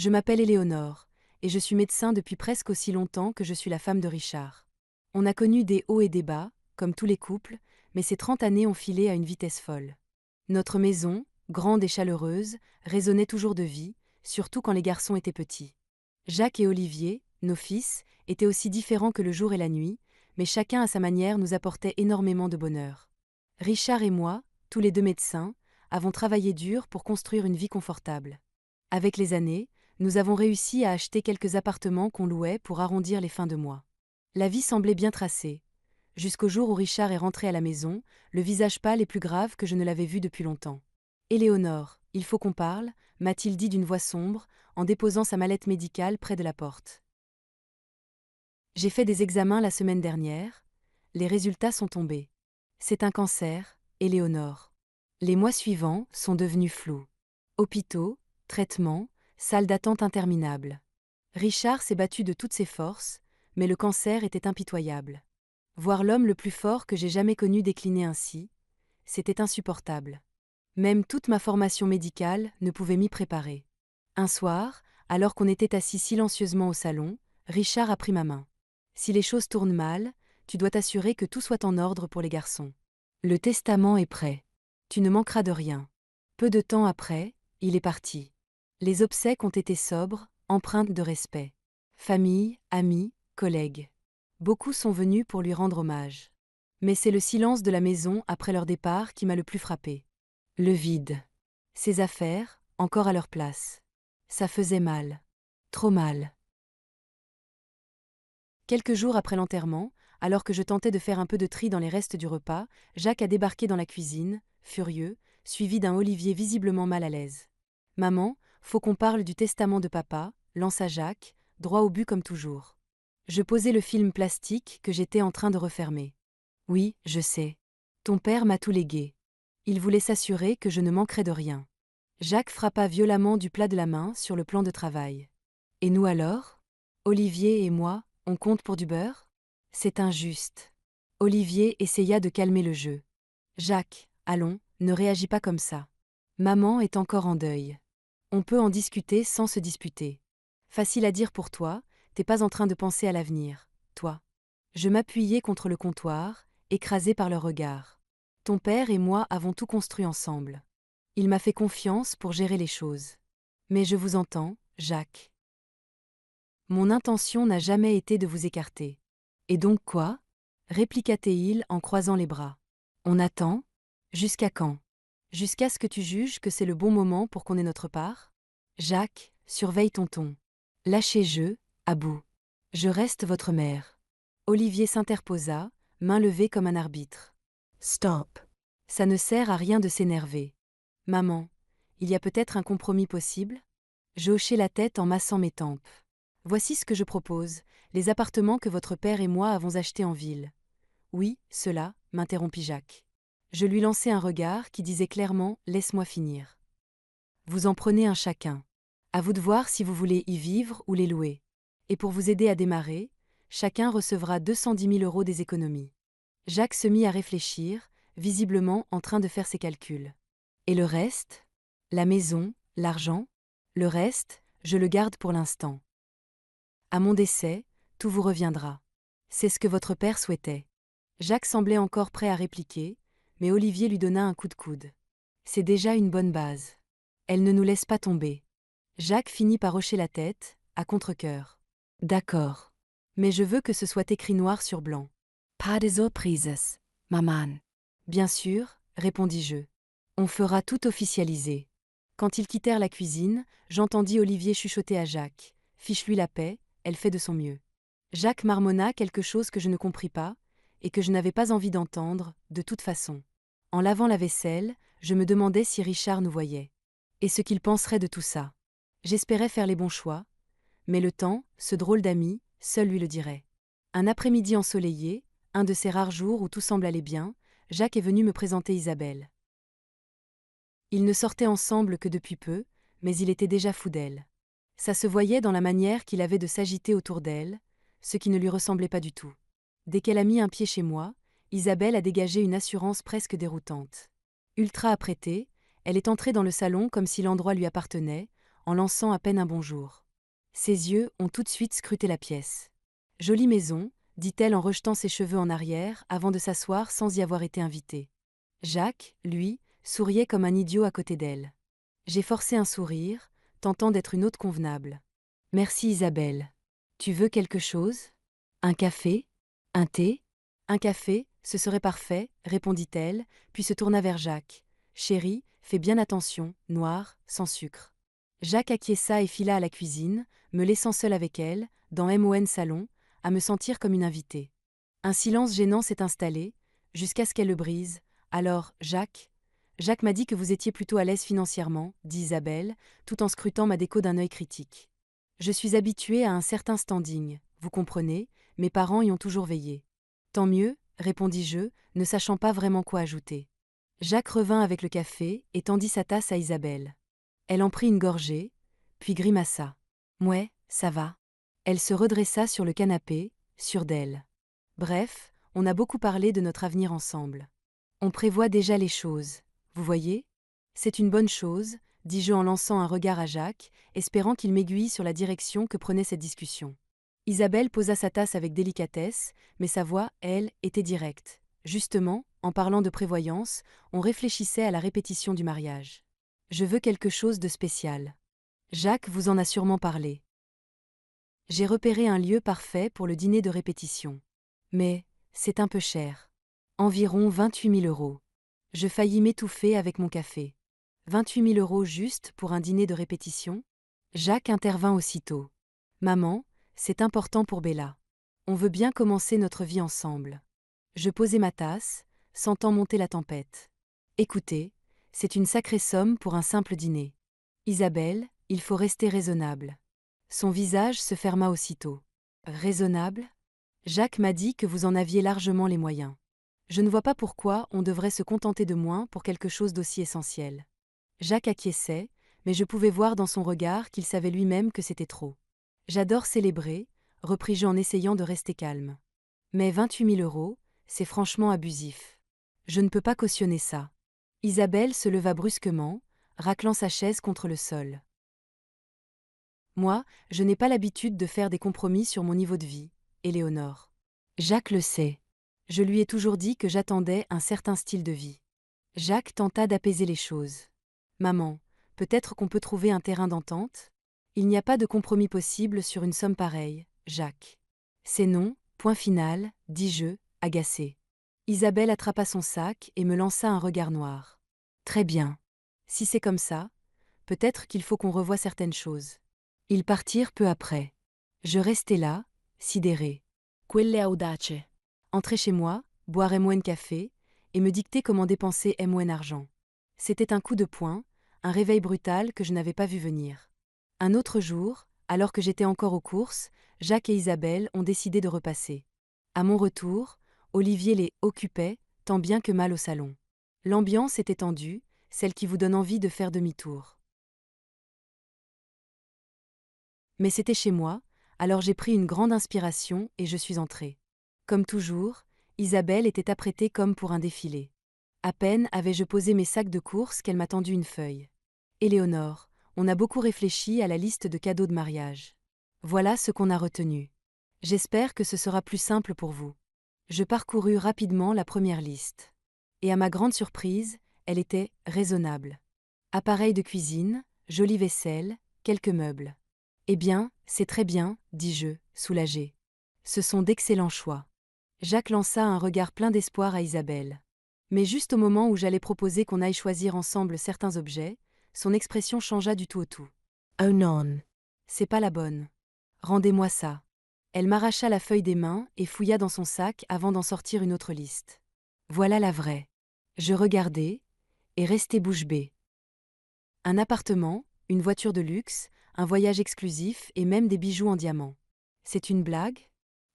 Je m'appelle Éléonore, et je suis médecin depuis presque aussi longtemps que je suis la femme de Richard. On a connu des hauts et des bas, comme tous les couples, mais ces 30 années ont filé à une vitesse folle. Notre maison, grande et chaleureuse, résonnait toujours de vie, surtout quand les garçons étaient petits. Jacques et Olivier, nos fils, étaient aussi différents que le jour et la nuit, mais chacun à sa manière nous apportait énormément de bonheur. Richard et moi, tous les deux médecins, avons travaillé dur pour construire une vie confortable. Avec les années, nous avons réussi à acheter quelques appartements qu'on louait pour arrondir les fins de mois. La vie semblait bien tracée, jusqu'au jour où Richard est rentré à la maison, le visage pâle et plus grave que je ne l'avais vu depuis longtemps. Éléonore, il faut qu'on parle, m'a-t-il dit d'une voix sombre, en déposant sa mallette médicale près de la porte. J'ai fait des examens la semaine dernière, les résultats sont tombés. C'est un cancer, Éléonore. Les mois suivants sont devenus flous. Hôpitaux, traitements, salles d'attente interminables. Richard s'est battu de toutes ses forces, mais le cancer était impitoyable. Voir l'homme le plus fort que j'ai jamais connu décliner ainsi, c'était insupportable. Même toute ma formation médicale ne pouvait m'y préparer. Un soir, alors qu'on était assis silencieusement au salon, Richard a pris ma main. Si les choses tournent mal, tu dois t'assurer que tout soit en ordre pour les garçons. Le testament est prêt. Tu ne manqueras de rien. Peu de temps après, il est parti. Les obsèques ont été sobres, empreintes de respect. Famille, amis, collègues. Beaucoup sont venus pour lui rendre hommage. Mais c'est le silence de la maison après leur départ qui m'a le plus frappé. Le vide. Ses affaires, encore à leur place. Ça faisait mal. Trop mal. Quelques jours après l'enterrement, alors que je tentais de faire un peu de tri dans les restes du repas, Jacques a débarqué dans la cuisine, furieux, suivi d'un Olivier visiblement mal à l'aise. Maman, faut qu'on parle du testament de papa, lança Jacques, droit au but comme toujours. Je posai le film plastique que j'étais en train de refermer. Oui, je sais. Ton père m'a tout légué. Il voulait s'assurer que je ne manquerais de rien. Jacques frappa violemment du plat de la main sur le plan de travail. Et nous alors? Olivier et moi, on compte pour du beurre? C'est injuste. Olivier essaya de calmer le jeu. Jacques, allons, ne réagis pas comme ça. Maman est encore en deuil. On peut en discuter sans se disputer. Facile à dire pour toi, t'es pas en train de penser à l'avenir, toi. Je m'appuyai contre le comptoir, écrasé par leur regard. Ton père et moi avons tout construit ensemble. Il m'a fait confiance pour gérer les choses. Mais je vous entends, Jacques. Mon intention n'a jamais été de vous écarter. Et donc quoi? Répliqua-t-il en croisant les bras. On attend? Jusqu'à quand? Jusqu'à ce que tu juges que c'est le bon moment pour qu'on ait notre part? Jacques, surveille ton ton. Lâchez-je, à bout. Je reste votre mère. Olivier s'interposa, main levée comme un arbitre. Stop. Ça ne sert à rien de s'énerver. Maman, il y a peut-être un compromis possible? Je hochai la tête en massant mes tempes. Voici ce que je propose, les appartements que votre père et moi avons achetés en ville. Oui, cela, m'interrompit Jacques. Je lui lançai un regard qui disait clairement « Laisse-moi finir ». Vous en prenez un chacun. À vous de voir si vous voulez y vivre ou les louer. Et pour vous aider à démarrer, chacun recevra 210 000 € des économies. Jacques se mit à réfléchir, visiblement en train de faire ses calculs. Et le reste? La maison, l'argent? Le reste, je le garde pour l'instant. À mon décès, tout vous reviendra. C'est ce que votre père souhaitait. Jacques semblait encore prêt à répliquer, mais Olivier lui donna un coup de coude. C'est déjà une bonne base. Elle ne nous laisse pas tomber. Jacques finit par hocher la tête, à contre-cœur. D'accord. Mais je veux que ce soit écrit noir sur blanc. Pas des surprises, maman. Bien sûr, répondis-je. On fera tout officialiser. Quand ils quittèrent la cuisine, j'entendis Olivier chuchoter à Jacques. Fiche-lui la paix, elle fait de son mieux. Jacques marmonna quelque chose que je ne compris pas, et que je n'avais pas envie d'entendre, de toute façon. En lavant la vaisselle, je me demandais si Richard nous voyait. Et ce qu'il penserait de tout ça. J'espérais faire les bons choix, mais le temps, ce drôle d'ami, seul lui le dirait. Un après-midi ensoleillé, un de ces rares jours où tout semble aller bien, Jacques est venu me présenter Isabelle. Ils ne sortaient ensemble que depuis peu, mais il était déjà fou d'elle. Ça se voyait dans la manière qu'il avait de s'agiter autour d'elle, ce qui ne lui ressemblait pas du tout. Dès qu'elle a mis un pied chez moi, Isabelle a dégagé une assurance presque déroutante. Ultra apprêtée, elle est entrée dans le salon comme si l'endroit lui appartenait, en lançant à peine un bonjour. Ses yeux ont tout de suite scruté la pièce. Jolie maison, dit-elle en rejetant ses cheveux en arrière avant de s'asseoir sans y avoir été invitée. Jacques, lui, souriait comme un idiot à côté d'elle. J'ai forcé un sourire, tentant d'être une hôte convenable. Merci Isabelle. Tu veux quelque chose? Un café? Un thé? Un café, ce serait parfait, répondit-elle, puis se tourna vers Jacques. Chérie, fais bien attention, noir, sans sucre. Jacques acquiesça et fila à la cuisine, me laissant seule avec elle, dans MON Salon, à me sentir comme une invitée. Un silence gênant s'est installé, jusqu'à ce qu'elle le brise. Alors, Jacques m'a dit que vous étiez plutôt à l'aise financièrement, dit Isabelle, tout en scrutant ma déco d'un œil critique. Je suis habituée à un certain standing, vous comprenez, mes parents y ont toujours veillé. Tant mieux, répondis-je, ne sachant pas vraiment quoi ajouter. Jacques revint avec le café et tendit sa tasse à Isabelle. Elle en prit une gorgée, puis grimaça. Mouais, ça va. Elle se redressa sur le canapé, sûre d'elle. Bref, on a beaucoup parlé de notre avenir ensemble. On prévoit déjà les choses, vous voyez? C'est une bonne chose, dis-je en lançant un regard à Jacques, espérant qu'il m'aiguille sur la direction que prenait cette discussion. Isabelle posa sa tasse avec délicatesse, mais sa voix, elle, était directe. Justement, en parlant de prévoyance, on réfléchissait à la répétition du mariage. Je veux quelque chose de spécial. Jacques vous en a sûrement parlé. J'ai repéré un lieu parfait pour le dîner de répétition. Mais, c'est un peu cher. Environ 28 000 €. Je faillis m'étouffer avec mon café. 28 000 € juste pour un dîner de répétition? Jacques intervint aussitôt. Maman, c'est important pour Bella. On veut bien commencer notre vie ensemble. Je posai ma tasse, sentant monter la tempête. Écoutez, c'est une sacrée somme pour un simple dîner. Isabelle, il faut rester raisonnable. Son visage se ferma aussitôt. Raisonnable? Jacques m'a dit que vous en aviez largement les moyens. Je ne vois pas pourquoi on devrait se contenter de moins pour quelque chose d'aussi essentiel. Jacques acquiesçait, mais je pouvais voir dans son regard qu'il savait lui-même que c'était trop. J'adore célébrer, repris-je en essayant de rester calme. Mais 28 000 €, c'est franchement abusif. Je ne peux pas cautionner ça. Isabelle se leva brusquement, raclant sa chaise contre le sol. Moi, je n'ai pas l'habitude de faire des compromis sur mon niveau de vie, Éléonore. Jacques le sait. Je lui ai toujours dit que j'attendais un certain style de vie. Jacques tenta d'apaiser les choses. Maman, peut-être qu'on peut trouver un terrain d'entente? Il n'y a pas de compromis possible sur une somme pareille, Jacques. C'est non, point final, dis-je, agacé. Isabelle attrapa son sac et me lança un regard noir. Très bien. Si c'est comme ça, peut-être qu'il faut qu'on revoie certaines choses. Ils partirent peu après. Je restai là, sidéré. Quelle audace. Entrer chez moi, boire MON café, et me dicter comment dépenser MON argent. C'était un coup de poing, un réveil brutal que je n'avais pas vu venir. Un autre jour, alors que j'étais encore aux courses, Jacques et Isabelle ont décidé de repasser. À mon retour, Olivier les occupait, tant bien que mal au salon. L'ambiance était tendue, celle qui vous donne envie de faire demi-tour. Mais c'était chez moi, alors j'ai pris une grande inspiration et je suis entrée. Comme toujours, Isabelle était apprêtée comme pour un défilé. À peine avais-je posé mes sacs de courses qu'elle m'a tendu une feuille. Éléonore, on a beaucoup réfléchi à la liste de cadeaux de mariage. Voilà ce qu'on a retenu. J'espère que ce sera plus simple pour vous. Je parcourus rapidement la première liste. Et à ma grande surprise, elle était raisonnable. Appareil de cuisine, jolie vaisselle, quelques meubles. Eh bien, c'est très bien, dis-je, soulagé. Ce sont d'excellents choix. Jacques lança un regard plein d'espoir à Isabelle. Mais juste au moment où j'allais proposer qu'on aille choisir ensemble certains objets, son expression changea du tout au tout. Oh non. C'est pas la bonne. Rendez-moi ça. Elle m'arracha la feuille des mains et fouilla dans son sac avant d'en sortir une autre liste. Voilà la vraie. Je regardai, et restai bouche bée. Un appartement, une voiture de luxe, un voyage exclusif et même des bijoux en diamant. C'est une blague?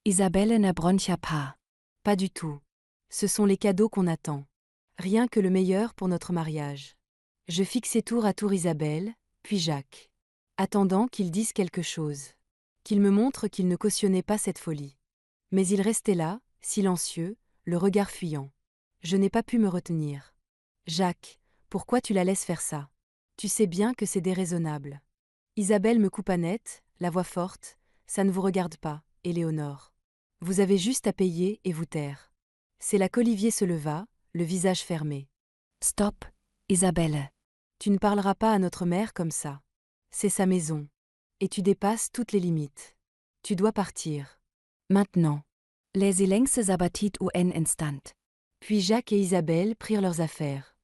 Isabelle ne broncha pas. Pas du tout. Ce sont les cadeaux qu'on attend. Rien que le meilleur pour notre mariage. Je fixai tour à tour Isabelle, puis Jacques. Attendant qu'il dise quelque chose. Qu'il me montre qu'il ne cautionnait pas cette folie. Mais il restait là, silencieux, le regard fuyant. Je n'ai pas pu me retenir. Jacques, pourquoi tu la laisses faire ça? Tu sais bien que c'est déraisonnable. Isabelle me coupa net, la voix forte. Ça ne vous regarde pas, Éléonore. Vous avez juste à payer et vous taire. C'est là qu'Olivier se leva, le visage fermé. Stop, Isabelle. Tu ne parleras pas à notre mère comme ça. C'est sa maison. Et tu dépasses toutes les limites. Tu dois partir. Maintenant. Les längse abattit ou en instant. Puis Jacques et Isabelle prirent leurs affaires.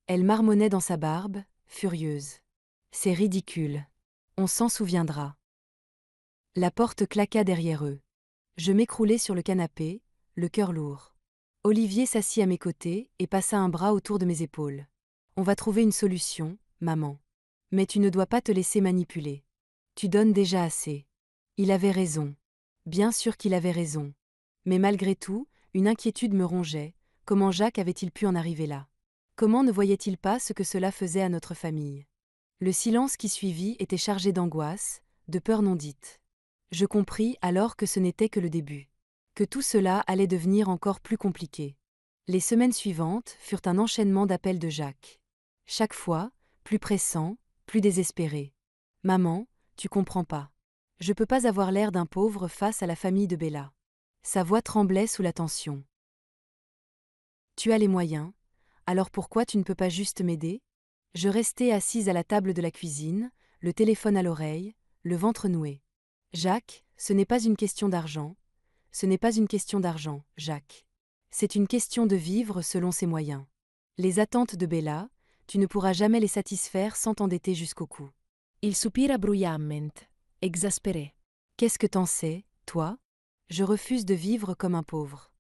Elle marmonnait dans sa barbe, furieuse. C'est ridicule. On s'en souviendra. La porte claqua derrière eux. Je m'écroulai sur le canapé, le cœur lourd. Olivier s'assit à mes côtés et passa un bras autour de mes épaules. On va trouver une solution, maman. Mais tu ne dois pas te laisser manipuler. Tu donnes déjà assez. Il avait raison. Bien sûr qu'il avait raison. Mais malgré tout, une inquiétude me rongeait. Comment Jacques avait-il pu en arriver là? Comment ne voyait-il pas ce que cela faisait à notre famille? Le silence qui suivit était chargé d'angoisse, de peur non dite. Je compris alors que ce n'était que le début. Que tout cela allait devenir encore plus compliqué. Les semaines suivantes furent un enchaînement d'appels de Jacques. Chaque fois, plus pressant, plus désespéré. Maman, tu comprends pas. Je peux pas avoir l'air d'un pauvre face à la famille de Bella. Sa voix tremblait sous la tension. Tu as les moyens, alors pourquoi tu ne peux pas juste m'aider? Je restais assise à la table de la cuisine, le téléphone à l'oreille, le ventre noué. Jacques, ce n'est pas une question d'argent. Ce n'est pas une question d'argent, Jacques. C'est une question de vivre selon ses moyens. Les attentes de Bella, tu ne pourras jamais les satisfaire sans t'endetter jusqu'au cou. Il soupira bruyamment, exaspéré. Qu'est-ce que t'en sais, toi? Je refuse de vivre comme un pauvre.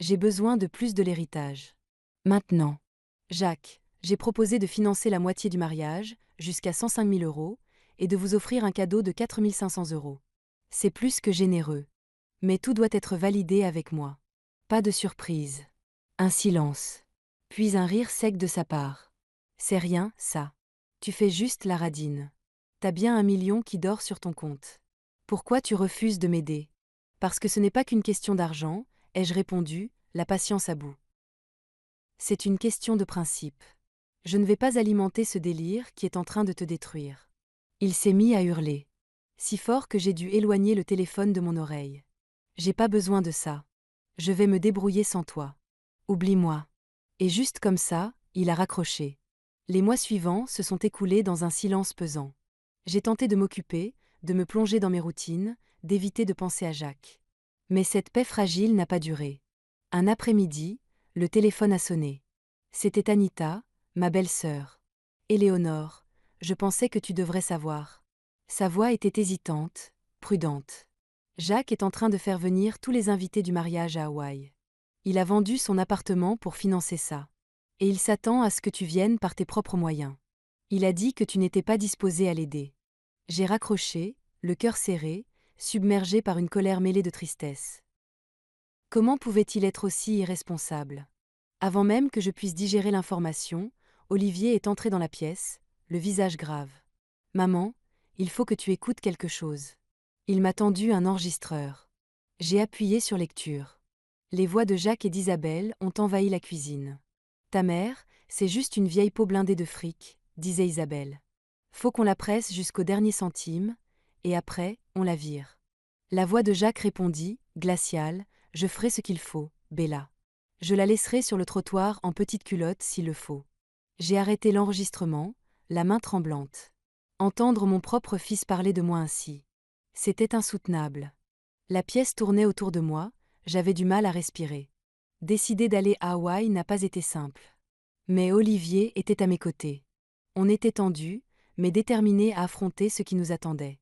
J'ai besoin de plus de l'héritage. Maintenant. Jacques, j'ai proposé de financer la moitié du mariage, jusqu'à 105 000 euros, et de vous offrir un cadeau de 4 500 euros. C'est plus que généreux. Mais tout doit être validé avec moi. Pas de surprise. Un silence. Puis un rire sec de sa part. C'est rien, ça. Tu fais juste la radine. T'as bien 1 million qui dort sur ton compte. Pourquoi tu refuses de m'aider? Parce que ce n'est pas qu'une question d'argent, ai-je répondu, la patience à bout. C'est une question de principe. Je ne vais pas alimenter ce délire qui est en train de te détruire. Il s'est mis à hurler. Si fort que j'ai dû éloigner le téléphone de mon oreille. J'ai pas besoin de ça. Je vais me débrouiller sans toi. Oublie-moi. Et juste comme ça, il a raccroché. Les mois suivants se sont écoulés dans un silence pesant. J'ai tenté de m'occuper, de me plonger dans mes routines, d'éviter de penser à Jacques. Mais cette paix fragile n'a pas duré. Un après-midi, le téléphone a sonné. C'était Anita, ma belle-sœur. Éléonore, je pensais que tu devrais savoir. Sa voix était hésitante, prudente. Jacques est en train de faire venir tous les invités du mariage à Hawaï. Il a vendu son appartement pour financer ça. Et il s'attend à ce que tu viennes par tes propres moyens. Il a dit que tu n'étais pas disposé à l'aider. J'ai raccroché, le cœur serré, submergé par une colère mêlée de tristesse. Comment pouvait-il être aussi irresponsable? Avant même que je puisse digérer l'information, Olivier est entré dans la pièce, le visage grave. Maman, il faut que tu écoutes quelque chose. Il m'a tendu un enregistreur. J'ai appuyé sur lecture. Les voix de Jacques et d'Isabelle ont envahi la cuisine. Ta mère, c'est juste une vieille peau blindée de fric, disait Isabelle. Faut qu'on la presse jusqu'au dernier centime, et après, on la vire. La voix de Jacques répondit, glaciale, je ferai ce qu'il faut, Bella. Je la laisserai sur le trottoir en petite culotte s'il le faut. J'ai arrêté l'enregistrement, la main tremblante. Entendre mon propre fils parler de moi ainsi. C'était insoutenable. La pièce tournait autour de moi, j'avais du mal à respirer. Décider d'aller à Hawaï n'a pas été simple. Mais Olivier était à mes côtés. On était tendus, mais déterminés à affronter ce qui nous attendait.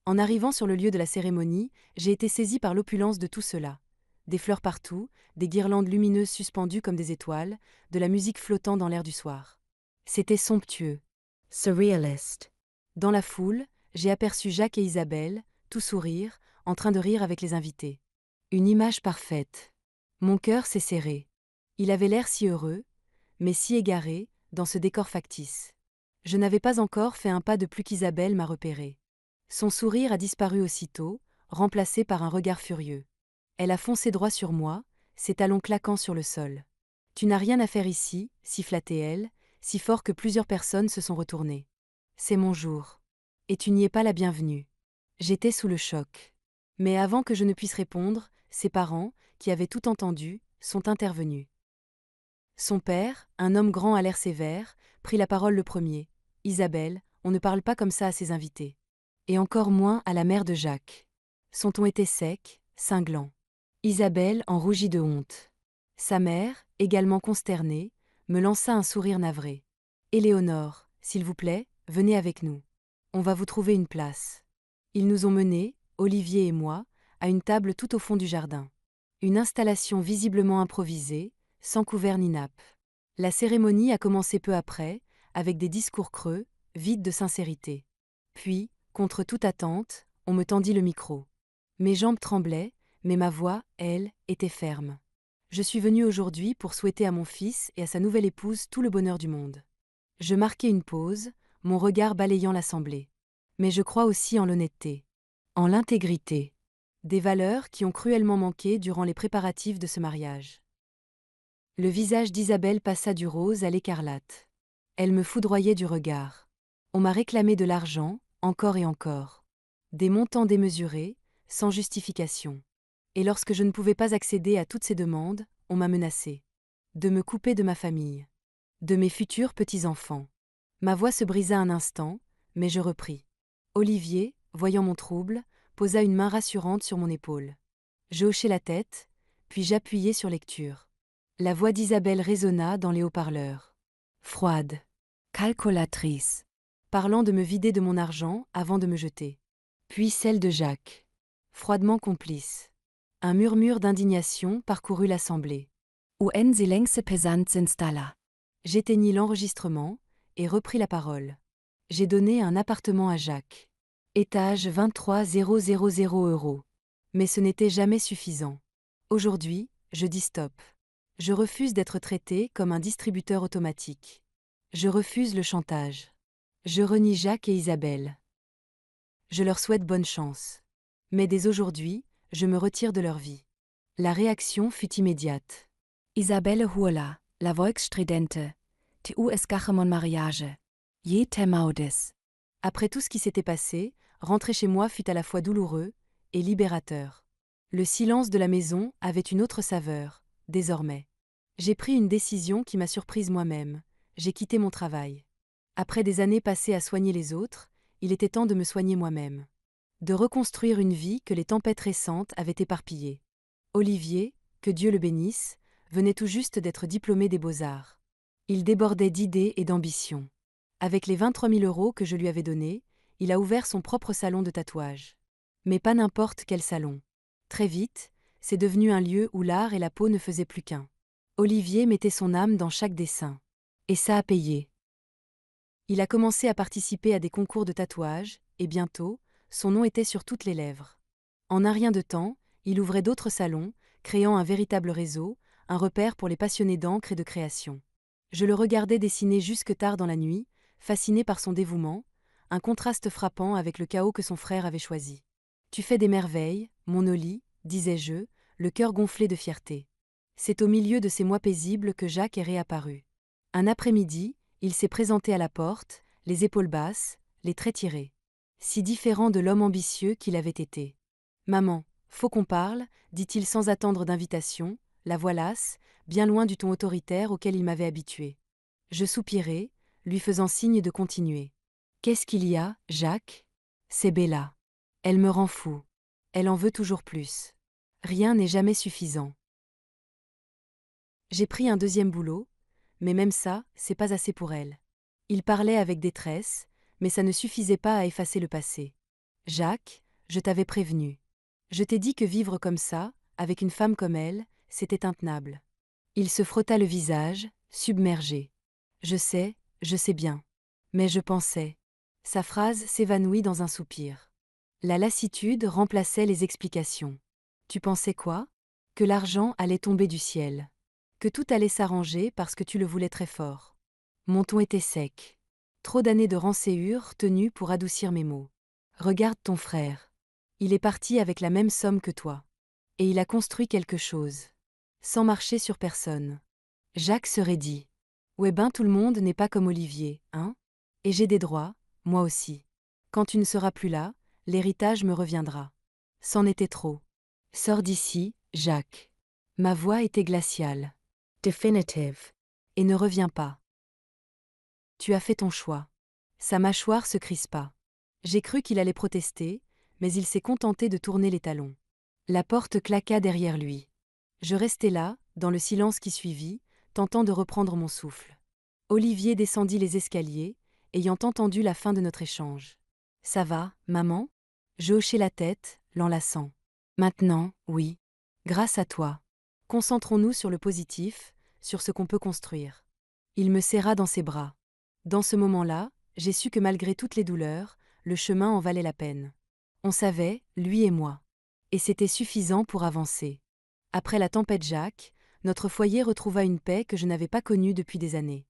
En arrivant sur le lieu de la cérémonie, j'ai été saisie par l'opulence de tout cela. Des fleurs partout, des guirlandes lumineuses suspendues comme des étoiles, de la musique flottant dans l'air du soir. C'était somptueux. Surrealist. Dans la foule, j'ai aperçu Jacques et Isabelle, tout sourire, en train de rire avec les invités. Une image parfaite. Mon cœur s'est serré. Il avait l'air si heureux, mais si égaré, dans ce décor factice. Je n'avais pas encore fait un pas de plus qu'Isabelle m'a repéré. Son sourire a disparu aussitôt, remplacé par un regard furieux. Elle a foncé droit sur moi, ses talons claquant sur le sol. Tu n'as rien à faire ici, siffla-t-elle, si fort que plusieurs personnes se sont retournées. C'est mon jour. Et tu n'y es pas la bienvenue. J'étais sous le choc. Mais avant que je ne puisse répondre, ses parents, qui avaient tout entendu, sont intervenus. Son père, un homme grand à l'air sévère, prit la parole le premier. Isabelle, on ne parle pas comme ça à ses invités. Et encore moins à la mère de Jacques. Son ton était sec, cinglant. Isabelle en rougit de honte. Sa mère, également consternée, me lança un sourire navré. Éléonore, s'il vous plaît, venez avec nous. On va vous trouver une place. Ils nous ont menés, Olivier et moi, à une table tout au fond du jardin. Une installation visiblement improvisée, sans couvert ni nappe. La cérémonie a commencé peu après, avec des discours creux, vides de sincérité. Puis, contre toute attente, on me tendit le micro. Mes jambes tremblaient, mais ma voix, elle, était ferme. Je suis venue aujourd'hui pour souhaiter à mon fils et à sa nouvelle épouse tout le bonheur du monde. Je marquai une pause, mon regard balayant l'assemblée. Mais je crois aussi en l'honnêteté, en l'intégrité, des valeurs qui ont cruellement manqué durant les préparatifs de ce mariage. Le visage d'Isabelle passa du rose à l'écarlate. Elle me foudroyait du regard. On m'a réclamé de l'argent, encore et encore. Des montants démesurés, sans justification. Et lorsque je ne pouvais pas accéder à toutes ces demandes, on m'a menacé. De me couper de ma famille. De mes futurs petits-enfants. Ma voix se brisa un instant, mais je repris. Olivier, voyant mon trouble, posa une main rassurante sur mon épaule. Je hochai la tête, puis j'appuyai sur lecture. La voix d'Isabelle résonna dans les haut-parleurs. Froide, Calculatrice. parlant de me vider de mon argent avant de me jeter. Puis celle de Jacques. Froidement complice. Un murmure d'indignation parcourut l'assemblée. UN sie längse pesant s'installa. J'éteignis l'enregistrement et repris la parole. J'ai donné un appartement à Jacques. Étage 23 000 €. Mais ce n'était jamais suffisant. Aujourd'hui, je dis stop. Je refuse d'être traité comme un distributeur automatique. Je refuse le chantage. Je renie Jacques et Isabelle. Je leur souhaite bonne chance. Mais dès aujourd'hui, je me retire de leur vie. La réaction fut immédiate. Isabelle Hurla, la Volksstridente. Die US-Gachemon Mariage. Je temaudes. Après tout ce qui s'était passé, rentrer chez moi fut à la fois douloureux et libérateur. Le silence de la maison avait une autre saveur, désormais. J'ai pris une décision qui m'a surprise moi-même. J'ai quitté mon travail. Après des années passées à soigner les autres, il était temps de me soigner moi-même. De reconstruire une vie que les tempêtes récentes avaient éparpillée. Olivier, que Dieu le bénisse, venait tout juste d'être diplômé des Beaux-Arts. Il débordait d'idées et d'ambition. Avec les 23 000 € que je lui avais donnés, il a ouvert son propre salon de tatouage. Mais pas n'importe quel salon. Très vite, c'est devenu un lieu où l'art et la peau ne faisaient plus qu'un. Olivier mettait son âme dans chaque dessin. Et ça a payé. Il a commencé à participer à des concours de tatouage, et bientôt, son nom était sur toutes les lèvres. En un rien de temps, il ouvrait d'autres salons, créant un véritable réseau, un repère pour les passionnés d'encre et de création. Je le regardais dessiner jusque tard dans la nuit, fasciné par son dévouement, un contraste frappant avec le chaos que son frère avait choisi. « Tu fais des merveilles, mon Oli », disais-je, le cœur gonflé de fierté. C'est au milieu de ces mois paisibles que Jacques est réapparu. Un après-midi, il s'est présenté à la porte, les épaules basses, les traits tirés. Si différent de l'homme ambitieux qu'il avait été. « Maman, faut qu'on parle », dit-il sans attendre d'invitation, la voix lasse, bien loin du ton autoritaire auquel il m'avait habitué. Je soupirai, lui faisant signe de continuer. « Qu'est-ce qu'il y a, Jacques ? C'est Bella. Elle me rend fou. Elle en veut toujours plus. Rien n'est jamais suffisant. » J'ai pris un deuxième boulot, mais même ça, c'est pas assez pour elle. Il parlait avec détresse, mais ça ne suffisait pas à effacer le passé. « Jacques, je t'avais prévenu. Je t'ai dit que vivre comme ça, avec une femme comme elle, c'était intenable. » Il se frotta le visage, submergé. « Je sais bien. Mais je pensais. » Sa phrase s'évanouit dans un soupir. La lassitude remplaçait les explications. « Tu pensais quoi ? Que l'argent allait tomber du ciel. Que tout allait s'arranger parce que tu le voulais très fort. » Mon ton était sec. Trop d'années de rancéure tenues pour adoucir mes mots. « Regarde ton frère. Il est parti avec la même somme que toi. Et il a construit quelque chose. Sans marcher sur personne. » Jacques se raidit. « Ouais ben tout le monde n'est pas comme Olivier, hein ? Et j'ai des droits, Moi aussi. Quand tu ne seras plus là, l'héritage me reviendra. C'en était trop. Sors d'ici, Jacques. Ma voix était glaciale. Definitive. Et ne reviens pas. Tu as fait ton choix. Sa mâchoire se crispa. J'ai cru qu'il allait protester, mais il s'est contenté de tourner les talons. La porte claqua derrière lui. Je restai là, dans le silence qui suivit, tentant de reprendre mon souffle. Olivier descendit les escaliers, ayant entendu la fin de notre échange. Ça va, maman? Je hochai la tête, l'enlaçant. Maintenant, oui. Grâce à toi. Concentrons-nous sur le positif, sur ce qu'on peut construire. Il me serra dans ses bras. Dans ce moment-là, j'ai su que malgré toutes les douleurs, le chemin en valait la peine. On savait, lui et moi. Et c'était suffisant pour avancer. Après la tempête Jacques, notre foyer retrouva une paix que je n'avais pas connue depuis des années.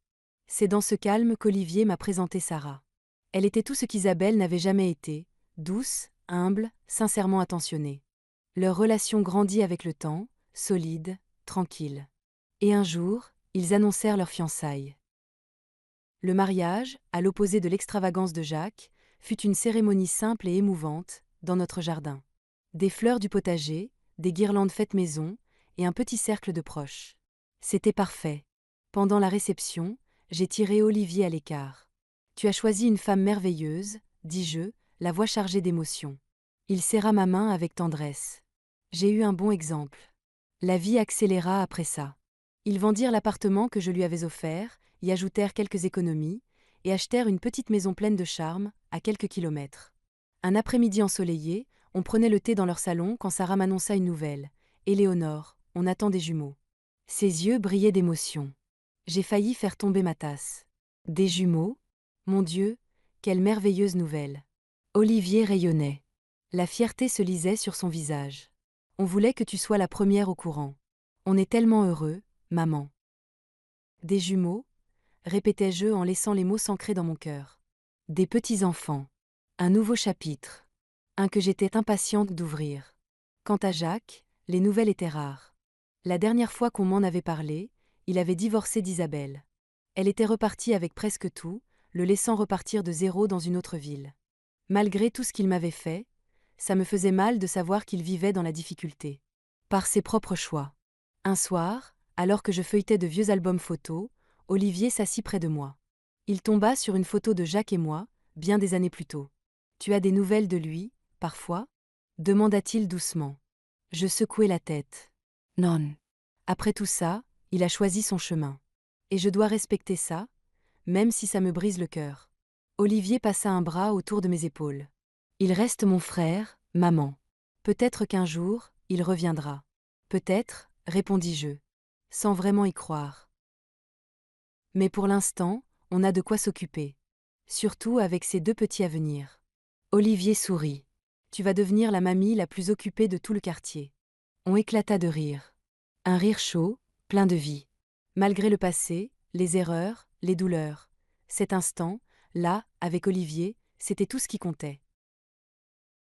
C'est dans ce calme qu'Olivier m'a présenté Sarah. Elle était tout ce qu'Isabelle n'avait jamais été, douce, humble, sincèrement attentionnée. Leur relation grandit avec le temps, solide, tranquille. Et un jour, ils annoncèrent leur fiançailles. Le mariage, à l'opposé de l'extravagance de Jacques, fut une cérémonie simple et émouvante, dans notre jardin. Des fleurs du potager, des guirlandes faites maison, et un petit cercle de proches. C'était parfait. Pendant la réception, j'ai tiré Olivier à l'écart. Tu as choisi une femme merveilleuse, dis-je, la voix chargée d'émotion. Il serra ma main avec tendresse. J'ai eu un bon exemple. La vie accéléra après ça. Ils vendirent l'appartement que je lui avais offert, y ajoutèrent quelques économies, et achetèrent une petite maison pleine de charme, à quelques kilomètres. Un après-midi ensoleillé, on prenait le thé dans leur salon quand Sarah m'annonça une nouvelle. Éléonore, on attend des jumeaux. Ses yeux brillaient d'émotion. J'ai failli faire tomber ma tasse. Des jumeaux? Mon Dieu, quelle merveilleuse nouvelle. Olivier rayonnait. La fierté se lisait sur son visage. On voulait que tu sois la première au courant. On est tellement heureux, maman. Des jumeaux? Répétais-je en laissant les mots s'ancrer dans mon cœur. Des petits-enfants. Un nouveau chapitre. Un que j'étais impatiente d'ouvrir. Quant à Jacques, les nouvelles étaient rares. La dernière fois qu'on m'en avait parlé, il avait divorcé d'Isabelle. Elle était repartie avec presque tout, le laissant repartir de zéro dans une autre ville. Malgré tout ce qu'il m'avait fait, ça me faisait mal de savoir qu'il vivait dans la difficulté. Par ses propres choix. Un soir, alors que je feuilletais de vieux albums photos, Olivier s'assit près de moi. Il tomba sur une photo de Jacques et moi, bien des années plus tôt. Tu as des nouvelles de lui, parfois? Demanda-t-il doucement. Je secouai la tête. Non. Après tout ça, il a choisi son chemin. Et je dois respecter ça, même si ça me brise le cœur. Olivier passa un bras autour de mes épaules. Il reste mon frère, maman. Peut-être qu'un jour, il reviendra. Peut-être, répondis-je, sans vraiment y croire. Mais pour l'instant, on a de quoi s'occuper. Surtout avec ces deux petits à venir. Olivier sourit. Tu vas devenir la mamie la plus occupée de tout le quartier. On éclata de rire. Un rire chaud, plein de vie. Malgré le passé, les erreurs, les douleurs. Cet instant, là, avec Olivier, c'était tout ce qui comptait.